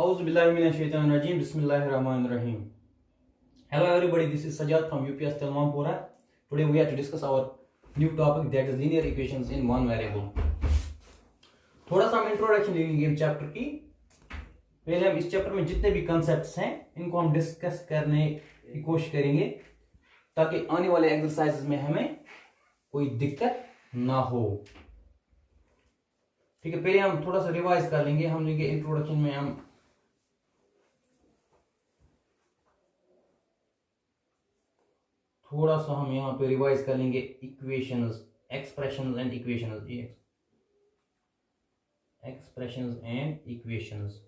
Auzubillahiminash-shaytanir-rajim. Bismillahir-rahmanir-rahim. Hello everybody, this is Sajjad from UPS Telmampura. Today we have to discuss our new topic, that is linear equations in one variable. थोड़ा सा हम introduction ले लेंगे chapter की. पहले हम इस चैप्टर में जितने भी कंसेप्ट्स हैं इनको हम डिस्कस करने की कोशिश करेंगे ताकि आने वाले एक्सरसाइजेस में हमें कोई दिक्कत ना हो. ठीक है, पहले हम थोड़ा सा रिवाइज कर लेंगे. हम लेंगे इंट्रोडक्शन में हम थोड़ा सा हम यहाँ पे रिवाइज कर लेंगे equations, expressions and equations. Expressions and equations.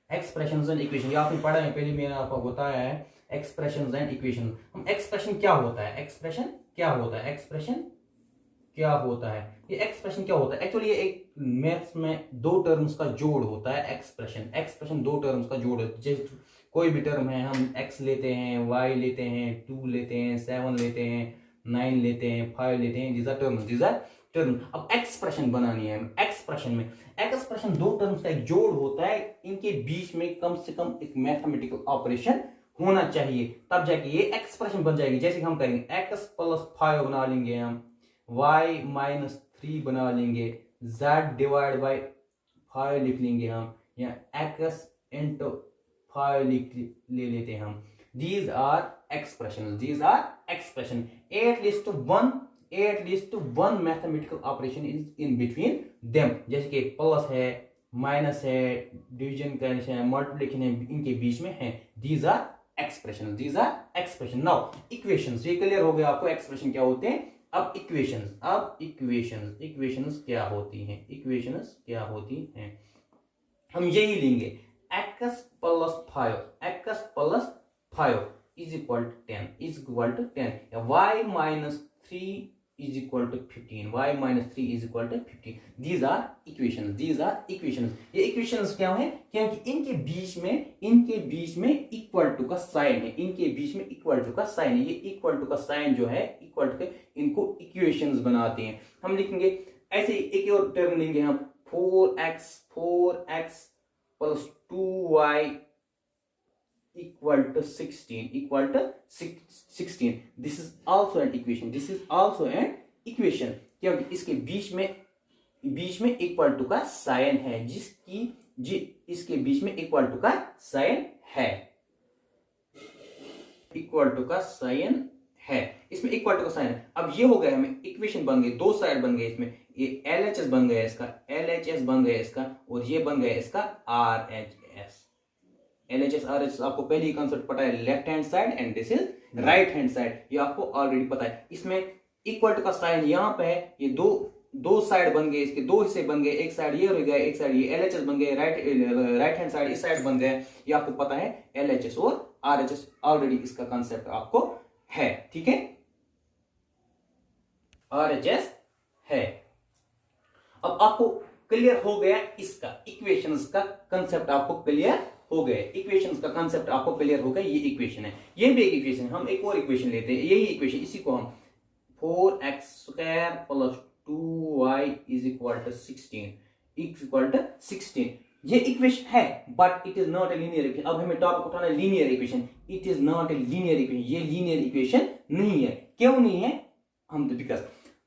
Expressions and equation आपने पढ़ा है, पहले मैंने आपको बताया है एक्सप्रेशंस एंड इक्वेशन. हम एक्सप्रेशन क्या होता है, एक्सप्रेशन क्या होता है, एक्सप्रेशन क्या होता है, ये एक्सप्रेशन क्या होता है. एक्चुअली ये एक मैथ्स में दो टर्म्स का जोड़ होता है. एक्सप्रेशन, एक्सप्रेशन दो टर्म्स का जोड़ होता है. जैसे कोई भी टर्म है, हम x लेते हैं, y लेते हैं, 2 लेते हैं, 7 लेते हैं, 9 लेते हैं, 5 लेते हैं. these are terms. अब एक्सप्रेशन बनानी है. एक्सप्रेशन में एक्सप्रेशन दो टर्म्स का एक जोड़ होता है. इनके बीच में कम से कम एक मैथमेटिकल ऑपरेशन होना चाहिए, तब जाके ये एक्सप्रेशन बन जाएगी. जैसे हम करेंगे x + 5 बना लेंगे, हम y - 3 बना लेंगे, z डिवाइड बाई 5 लिख लेंगे हम, या x * 5 ले लेते हैं हम. These are expressions. 8 leads to one mathematical operation is in between them. जैसे कि प्लस है, माइनस है, डिवीजन करना है, मल्टीप्लिकेशन है, इनके बीच में है. These are expressions. Now equations, ये क्लियर हो गया आपको एक्सप्रेशन क्या होते हैं. अब इक्वेशंस क्या होती हैं. हम यही लेंगे, x + 5 is equal to 10, y - 3 is equal to 15, these are equations. ये इक्वेशंस क्या है, क्योंकि इनके बीच में इक्वल टू का साइन है. ये इक्वल टू का साइन जो है, इक्वल टू इनको इक्वेशंस बनाते हैं. हम लिखेंगे ऐसे, एक और टर्म लेंगे हम, 4x + 2y = 16. This is also an equation. क्योंकि इसके बीच में इक्वल टू का साइन है, इसके बीच में इक्वल टू का साइन है. इसमें इक्वल टू का साइन है. अब ये हो गया, हमें इक्वेशन बन गई, दो साइड बन गए. इसमें ये LHS बन गया इसका, और ये बन गया इसका RHS. LHS RHS आपको पहले ही कंसेप्ट पता है, left hand side and this is right hand side. ये आपको ऑलरेडी पता है. इसमें इक्वल टू का साइन यहाँ पे है. ये दो साइड बन गए, इसके दो हिस्से बन गए. एक साइड ये हो गया, एक साइड ये LHS बन गए, राइट हैंड साइड इस साइड बन गए. ये आपको पता है LHS और RHS, ऑलरेडी इसका कंसेप्ट आपको है. ठीक है, RHS है. अब आपको क्लियर हो गया इसका इक्वेशंस का कंसेप्ट, आपको क्लियर हो गए. इक्वेशंस का कंसेप्ट आपको क्लियर हो गया. ये इक्वेशन है, ये भी एक इक्वेशन है. हम एक और इक्वेशन लेते हैं, यही इक्वेशन, इसी को हम 4x² + 2y = 16. ये इक्वेशन है, but it is not a linear equation. अब हमें टॉपिक उठाना है linear equation. It is not a linear equation. ये लीनियर इक्वेशन नहीं है. क्यों नहीं है, हम तो बिकॉज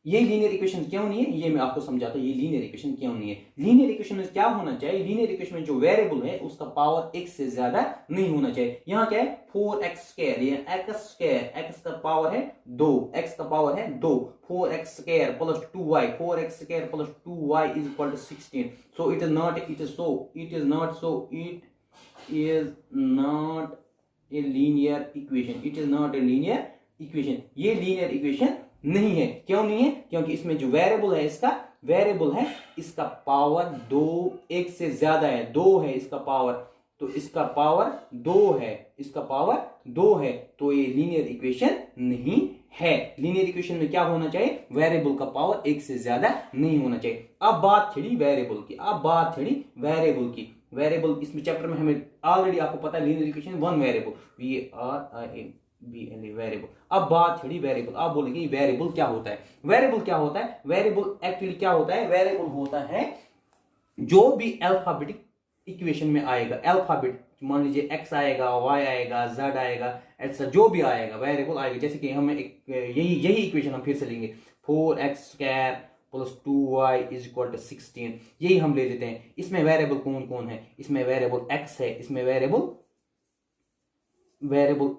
ये लीनियर इक्वेशन क्यों नहीं है, ये मैं आपको समझाता हूं. ये लीनियर इक्वेशन क्यों नहीं है. लीनियर इक्वेशन में क्या होना चाहिए, लीनियर इक्वेशन में जो वेरिएबल है उसका पावर x से ज्यादा नहीं होना चाहिए. यहाँ क्या है, 4x², ये x का पावर है 2, 4x² + 2y, 4x² + 2y = 16. So it is not a linear equation. ये लीनियर इक्वेशन नहीं है. क्यों नहीं है, क्योंकि इसमें जो वेरिएबल है इसका पावर 2, 1 से ज्यादा है, 2 है इसका पावर, तो इसका पावर 2 है, तो ये लीनियर इक्वेशन नहीं है. लीनियर इक्वेशन में क्या होना चाहिए, वेरिएबल का पावर 1 से ज्यादा नहीं होना चाहिए. अब बात छड़ी वेरिएबल की. वेरिएबल इसमें चैप्टर में हमें ऑलरेडी आपको पता है, linear equation one variable, variable. अब बात छड़ी वेरिएबल. आप बोलेंगे वेरिएबल क्या होता है. वेरिएबल एक्चुअली क्या होता है, वेरिएबल होता है जो भी अल्फाबेटिक इक्वेशन में आएगा, अल्फाबेट मान लीजिए x आएगा, y आएगा, z आएगा, ऐसा जो भी आएगा वेरिएबल आएगा, जैसे कि हमें एक यही इक्वेशन हम फिर से लेंगे 4x² plus 2y is equal to 16, यही हम ले लेते हैं। इसमें वेरिएबल कौन कौन है? इसमें वेरिएबल x है, इसमें वेरिएबल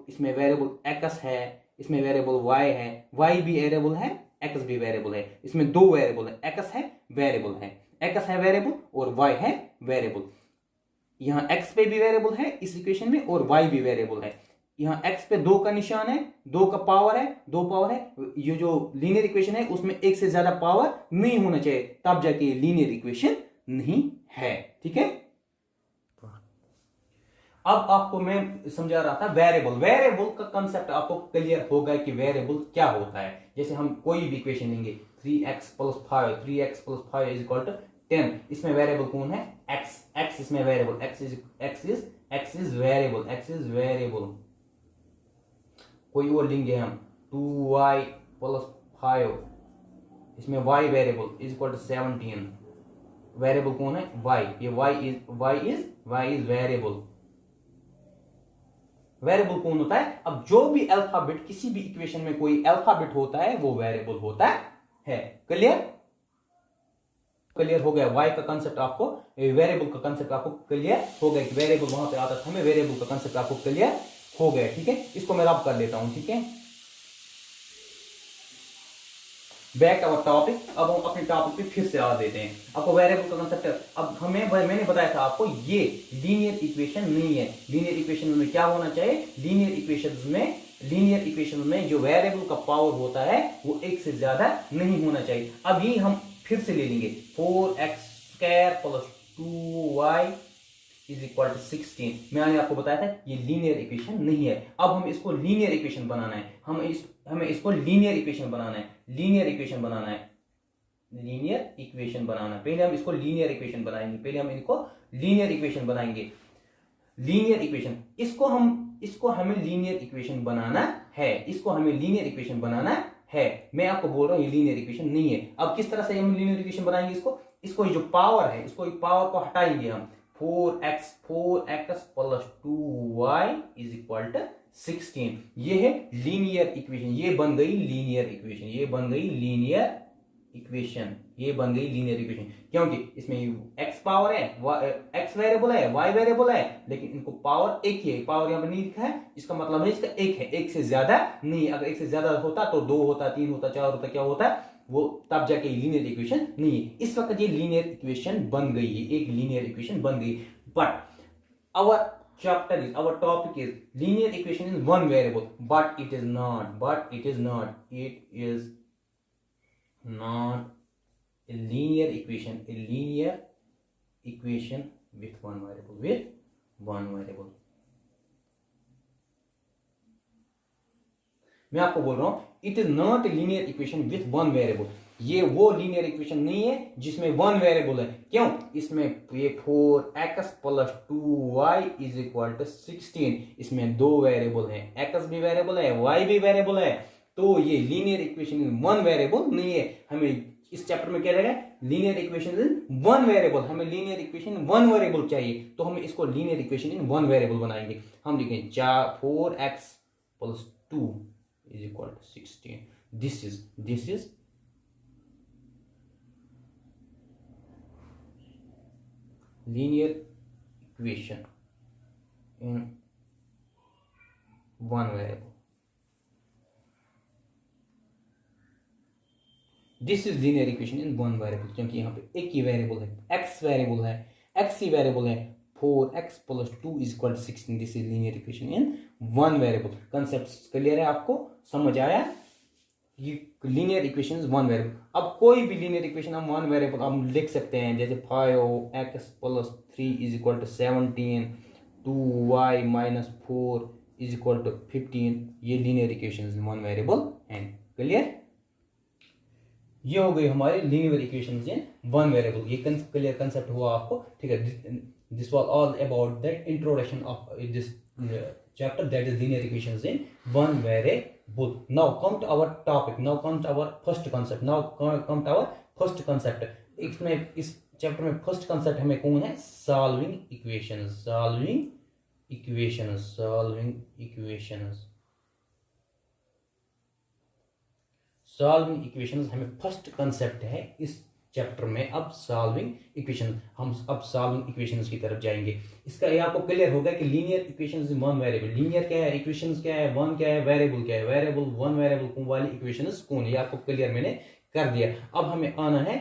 इसमें वेरिएबल x है, इसमें वेरिएबल y है, y भी वेरिएबल है, x भी वेरिएबल है। इसमें दो वेरिएबल है, x है वेरिएबल है, x है वेरिएबल और y है वेरिएबल। यहाँ x पे भी वेरिएबल है इस इक्वेशन में और y भी वेरिएबल है। यहाँ x पे 2 का निशान है, 2 का पावर है, 2 पावर है। ये जो लीनियर इक्वेशन है उसमें एक से ज्यादा पावर नहीं होना चाहिए, तब जाके लीनियर इक्वेशन नहीं है। ठीक है, अब आपको मैं समझा रहा था वेरिएबल का कंसेप्ट आपको क्लियर होगा कि वेरिएबल क्या होता है। जैसे हम कोई भी इक्वेशन लेंगे 3x plus 5 is equal to 10, इसमें वेरिएबल कौन है? x इसमें वेरिएबल, x इज वेरिएबल। कोई और लेंगे हम 2y प्लस 5, इसमें y variable is equal to 17, variable कौन है? y, ये y इज वेरिएबल। वेरिएबल कौन होता है? अब जो भी अल्फाबेट, किसी भी इक्वेशन में कोई अल्फाबेट होता है वो वेरिएबल होता है। क्लियर हो गया? y का कंसेप्ट आपको, वेरिएबल का कंसेप्ट आपको क्लियर हो गया कि वेरिएबल वहां पे आता था, हमें वेरिएबल का कंसेप्ट आपको क्लियर हो गया। ठीक है, इसको मैं रब कर लेता हूं। ठीक है, बैक टू आवर टॉपिक। अब हम अपने टॉपिक पे फिर से आ देते हैं। आपको वेरिएबल का कंसेप्ट, अब मैंने बताया था आपको ये लीनियर इक्वेशन नहीं है। लीनियर इक्वेशन में क्या होना चाहिए? लीनियर इक्वेशन में जो वेरिएबल का पावर होता है वो एक से ज्यादा नहीं होना चाहिए। अब ये हम फिर से ले लेंगे 4x² plus 2y is equal to 16। मैंने आपको बताया था ये लीनियर इक्वेशन नहीं है। अब हम इसको लीनियर इक्वेशन बनाना है, हमें इसको लीनियर इक्वेशन बनाना है। लीनियर इक्वेशन बनाना, पहले हम इसको लीनियर इक्वेशन बनाएंगे, लीनियर इक्वेशन बनाएंगे। लीनियर इक्वेशन, इसको हमें लीनियर इक्वेशन बनाना है। मैं आपको बोल रहा हूं ये लीनियर इक्वेशन नहीं है। अब किस तरह से हम लीनियर इक्वेशन बनाएंगे? इसको जो पावर है, इसको पावर को हटाएंगे हम। 4x plus 2y is equal to 16, ये है लीनियर इक्वेशन। ये बन गई लीनियर इक्वेशन, क्योंकि इसमें x पावर है, x वेरिएबल है, y वेरिएबल है, लेकिन इनको पावर एक ही है। पावर यहां पर नहीं लिखा है, इसका मतलब है इसका एक है, एक से ज्यादा नहीं। अगर एक से ज्यादा होता तो 2 होता, 3 होता, 4 होता, क्या होता? वो तब जाके लीनियर इक्वेशन नहीं है। इस वक्त ये लीनियर इक्वेशन बन गई है, एक लीनियर इक्वेशन बन गई। But our topic is linear equation is one variable, but it is not a linear equation with one variable, मैं आपको बोल रहा हूं it is not a linear equation with one variable. ये वो लीनियर इक्वेशन नहीं है जिसमें वन वेरिएबल है। क्यों? इसमें ये 4x plus 2y is equal to 16, इसमें 2 वेरिएबल है, x भी वेरिएबल है, y भी वेरिएबल है। तो ये लीनियर इक्वेशन वन वेरिएबल नहीं है। हमें इस चैप्टर में क्या रहेगा? Linear equation in one variable. हमें लीनियर इक्वेशन वन वेरिएबल चाहिए, तो हम इसको linear equation in one variable बनाएंगे। हम लिखेंगे 4x plus 2 is equal to 16. This is linear equation in one variable. This is linear equation in one variable, क्योंकि यहाँ पे एक ही वेरिएबल है, x वेरिएबल है, x ही वेरिएबल है। 4x plus 2 is equal to 16। This is linear equation in one variable. Concept clear है? आपको समझ आया? ये linear equation is one variable. अब कोई भी लीनियर इक्वेशन हम वन वेरिएबल हम लिख सकते हैं, जैसे 5x plus 3 is equal to 17, 2y minus 4 is equal to 15। ये linear equation in one variable है। क्लियर? ये हो गई हमारे linear equations in one variable. ये क्लियर कंसेप्ट हुआ आपको? ठीक है, this was all about the introduction of this chapter, that is linear equations in one variable. Now come to our topic, now come to our first concept. इसमें इस chapter में first concept हमें कौन है, solving equations, solving equations, solving equations, solving equations हमें first concept है इस chapter में। अब सॉल्विंग इक्वेशन, हम अब सॉल्विंग इक्वेशंस की तरफ जाएंगे। इसका ये आपको क्लियर होगा कि linear equations in one variable, linear क्या है, इक्वेशंस क्या है, वन क्या है, वेरिएबल क्या है, वेरिएबल वन वेरिएबल वाली इक्वेशंस कौन है, ये आपको क्लियर मैंने कर दिया। अब हमें आना है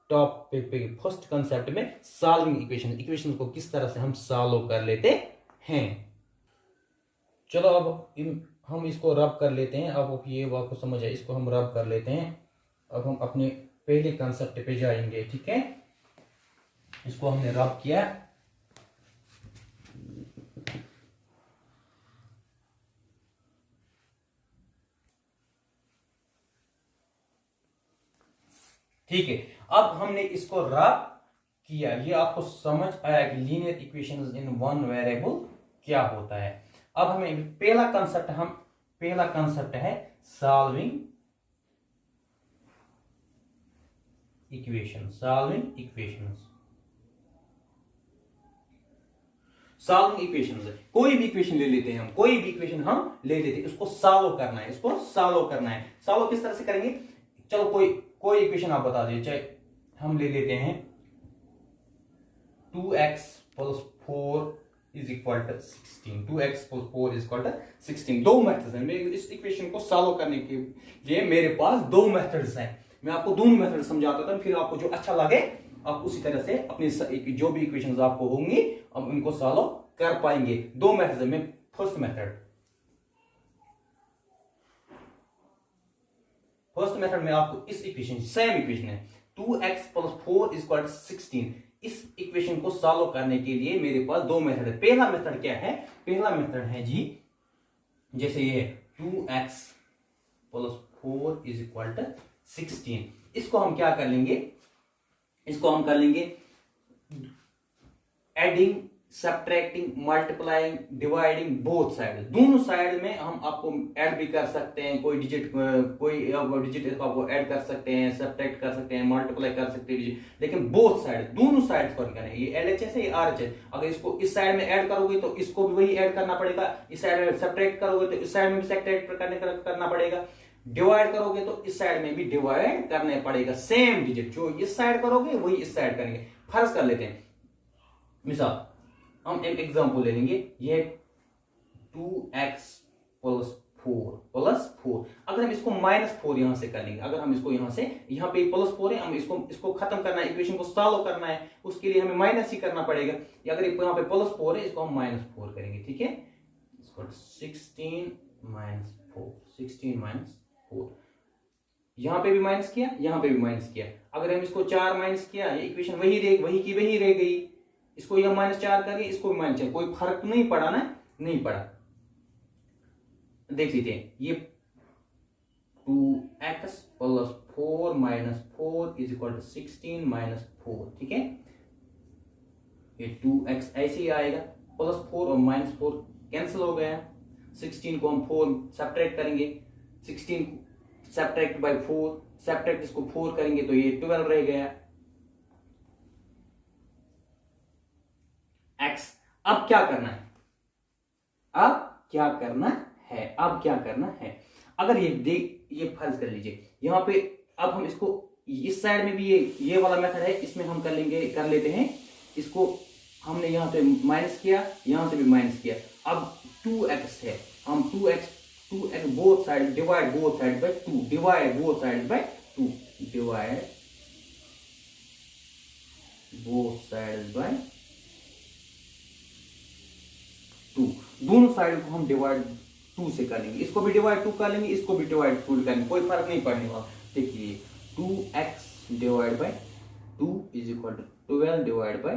टॉपिक पे, फर्स्ट कंसेप्ट में सॉल्विंग इक्वेशन, इक्वेशन को किस तरह से हम सॉल्व कर लेते हैं। चलो अब हम इसको रब कर लेते हैं। अब ये आपको समझ है, इसको हम रब कर लेते हैं। अब हम अपने पहले कंसेप्ट पे जाएंगे, ठीक है। इसको हमने रब किया, ठीक है। अब हमने इसको रब किया, ये आपको समझ आया कि linear equations in one variable क्या होता है। अब हमें पहला कंसेप्ट है solving equation, solving equations, solving equations. कोई भी इक्वेशन ले लेते हैं हम, कोई भी इक्वेशन हम ले लेते हैं, इसको सॉल्व करना है, इसको सॉल्व करना है। सॉल्व किस तरह से करेंगे, चलो कोई इक्वेशन आप बता दीजिए। चाहे हम ले लेते हैं 2x + 4 = 16, 2x + 4 = 16। दो मेथड्स हैं इस इक्वेशन को सॉल्व करने के लिए, मेरे पास दो मेथड्स हैं। मैं आपको दोनों मेथड समझाता था, फिर आपको जो अच्छा लगे आप उसी तरह से अपनी जो भी इक्वेशंस आपको होंगी अब उनको सॉल्व कर पाएंगे। दो मेथड में फर्स्ट मेथड में आपको इस इक्वेशन, सेम इक्वेशन है 2x + 4 = 16। इस इक्वेशन को सॉल्व करने के लिए मेरे पास दो मेथड है। पहला मेथड क्या है, पहला मेथड है जी, जैसे ये 2x + 4 = 16, इसको हम क्या कर लेंगे, इसको हम कर लेंगे adding, subtracting, multiplying, dividing both side. दोनों साइड में हम आपको ऐड भी कर सकते हैं, कोई डिजिट आपको ऐड कर सकते हैं, सब्ट्रैक्ट कर सकते हैं, मल्टीप्लाई कर सकते हैं, लेकिन बोथ साइड, दोनों साइड पर करना है। ये LHS है, ये RHS। अगर इसको इस साइड में ऐड करोगे तो इसको भी वही ऐड करना पड़ेगा, इस साइड में सब्ट्रैक्ट करोगे तो इस साइड में भी सब्ट्रैक्ट करना पड़ेगा, डिवाइड करोगे तो इस साइड में भी डिवाइड करने पड़ेगा। सेम डिजिट जो इस साइड करोगे वही इस साइड करेंगे। फर्ज कर लेते हैं, मिसाल हम एक एग्जांपल ले लेंगे, ये 2x + 4 अगर हम इसको -4 यहां से कर लेंगे, अगर हम इसको यहां पे +4 है, हम इसको खत्म करना है, इक्वेशन को सॉल्व करना है, उसके लिए हमें माइनस ही करना पड़ेगा। अगर यहाँ पे +4 है, इसको हम -4 करेंगे, ठीक है। 16 - 4, यहां पे भी माइनस किया, यहां पे भी माइनस किया। अगर हम इसको 4 माइनस किया, ये इक्वेशन वही की वही रह गई। इसको यह -4 करिए, इसको भी -4, कोई फर्क नहीं पड़ा ना, नहीं पड़ा। देख लीजिए, ये 2x + 4 - 4 = 16 - 4, ठीक है। ये 2x ऐसे ही आएगा, +4 और -4 कैंसिल हो गया। 16 को हम 4 सब्ट्रैक्ट करेंगे, 16 सब्ट्रैक्ट बाय 4, सब्ट्रैक्ट इसको 4 करेंगे तो ये 12 रह गया। x अब क्या करना है, अब क्या करना है, अगर ये फर्ज कर लीजिए यहां पे, अब हम इसको इस साइड में भी ये वाला मेथड है, इसमें हम कर लेते हैं, इसको हमने यहां से माइनस किया, यहां से भी माइनस किया। अब 2x है, हम 2x both side, divide both side by 2, divide both side by 2, divide both side by 2। दोनों साइड को हम डिवाइड 2 से करेंगे, इसको भी डिवाइड 2 कर लेंगे, इसको भी डिवाइड 2 करेंगे, कोई फर्क नहीं पड़ने वाला। देखिए 2x divide by 2 = 12 divide by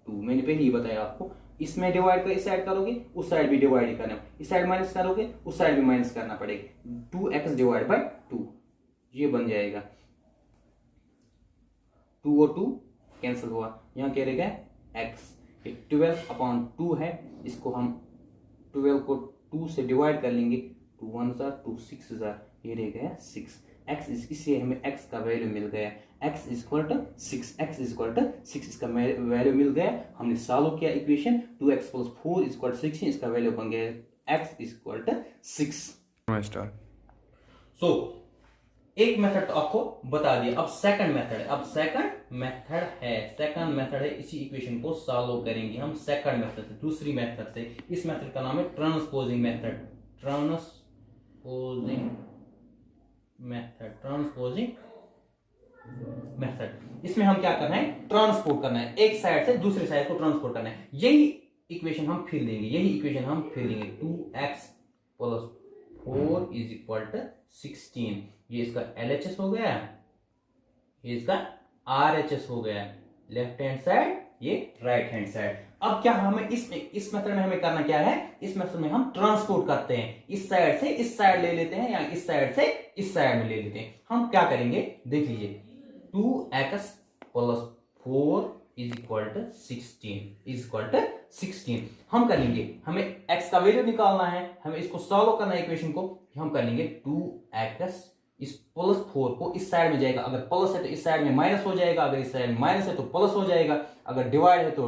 2। मैंने पहले ही बताया आपको, इसमें डिवाइड कर इस साइड करोगे, उस साइड भी डिवाइड ही करना, इस साइड माइनस करोगे, उस साइड भी माइनस करना पड़ेगा। 2x डिवाइड बाय 2 ये बन जाएगा, 2 और 2 कैंसिल हुआ, यहां क्या रहेगा x। 12/2 है, इसको हम 12 को 2 से डिवाइड कर लेंगे, 2 1 2 6, ये रह गया 6। x इससे हमें x का वैल्यू मिल गया, x is equal to 6, x is equal to 6 इसका वैल्यू मिल गया। हमने सॉल्व किया equation 2x + 4 is equal to 16, इसका वैल्यू बन गया x इज इक्वल टू 6। सो एक मेथड तो आपको बता दिया, अब सेकंड मेथड है, सेकंड मेथड है इसी इक्वेशन को सॉल्व करेंगे हम सेकंड मेथड से, दूसरी मेथड से। इस मेथड का नाम है ट्रांसपोजिंग मेथड। इसमें हम क्या करना है, ट्रांसपोर्ट करना है, एक साइड से दूसरी साइड को ट्रांसपोर्ट करना है। यही इक्वेशन हम फिर लेंगे 2x + 4 इज इक्वल टू 16। ये इसका LHS हो गया, ये इसका RHS हो गया, लेफ्ट हैंड साइड, ये राइट हैंड साइड। अब क्या हमें इस मेथड में हमें करना क्या है, इस मेथड में हम ट्रांसपोर्ट करते हैं, इस साइड से इस साइड ले लेते हैं या इस साइड से इस साइड में ले लेते हैं। हम क्या करेंगे देख लीजिए, 2x + 4 इज इक्वल टू 16 हम कर लेंगे, हमें x का वैल्यू निकालना है, हमें इसको सॉल्व करना है इक्वेशन को। हम कर लेंगे 2x इस +4 को इस साइड में जाएगा, अगर प्लस है तो इस साइड में माइनस हो जाएगा, अगर इस साइड में माइनस है तो प्लस हो जाएगा, अगर डिवाइड है तो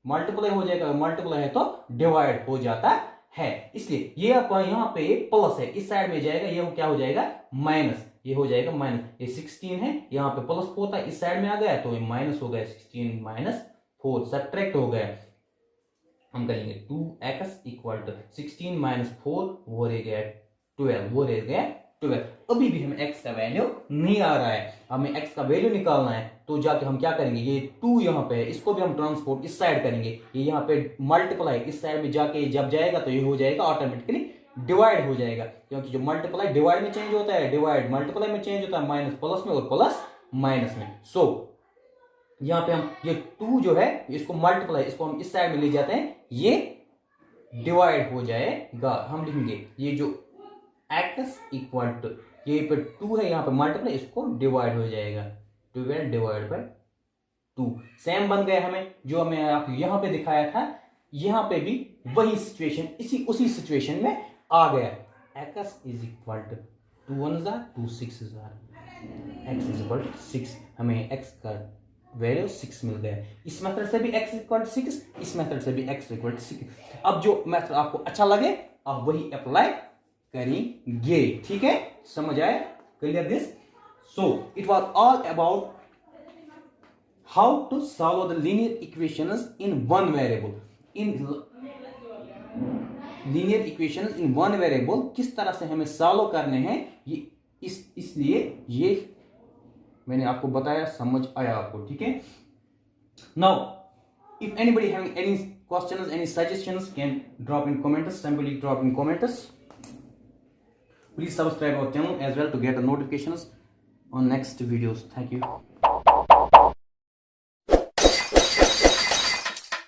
मल्टीप्लाई हो जाएगा, अगर मल्टीप्लाई है तो डिवाइड हो जाता है। इसलिए ये आपका यहाँ पे प्लस है, इस साइड में जाएगा, ये क्या हो जाएगा माइनस, ये हो जाएगा माइनस। ये 16 है, यहाँ पे +4 था, इस साइड में आ गया तो ये माइनस हो गया, 16 - 4 सब्ट्रैक्ट हो गया। हम करेंगे 2x = 16 - 4 वो रह गया 12। अभी भी हमें x का वैल्यू नहीं आ रहा है, हमें x का वैल्यू निकालना है। तो जाके हम क्या करेंगे, ये 2 यहाँ पे है, इसको भी हम ट्रांसपोर्ट इस साइड करेंगे, ये यहाँ पे मल्टीप्लाई इस साइड में जाके जब जाएगा तो ये हो जाएगा ऑटोमेटिकली डिवाइड हो जाएगा, क्योंकि जो मल्टीप्लाई डिवाइड में चेंज होता है, डिवाइड मल्टीप्लाई में चेंज होता है, माइनस प्लस में और प्लस माइनस में। सो यहाँ पे हम ये 2 जो है इसको मल्टीप्लाई, इसको हम इस साइड में ले जाते हैं, ये डिवाइड हो जाएगा। हम लिखेंगे ये जो x इक्वल टू, ये पे 2 है, यहाँ पे मल्टीप्लाई, इसको डिवाइड हो जाएगा, 12 डिवाइड बाय 2 सेम बन गया हमें, जो हमें आपको यहाँ पे दिखाया था। यहाँ पे भी वही सिचुएशन, उसी सिचुएशन में आ गया। x is equal to 2 1 2 6 x is equal to 6, हमें x का वैल्यू 6 मिल गया। इस मेथड से भी x इक्वल टू 6, इस मेथड से भी x इक्वल टू 6। अब जो मेथड आपको अच्छा लगे आप वही अप्लाई करेंगे, ठीक है, समझ आए, clear this. So it was all about how to solve the linear equations in one variable. Linear equations in one variable किस तरह से हमें सॉल्व करने हैं, ये इसलिए ये मैंने आपको बताया, समझ आया आपको, ठीक है। Now if anybody having any questions, any suggestions, can drop in comments, simply drop in comments. Please subscribe our channel as well to get the notifications on next videos. Thank you.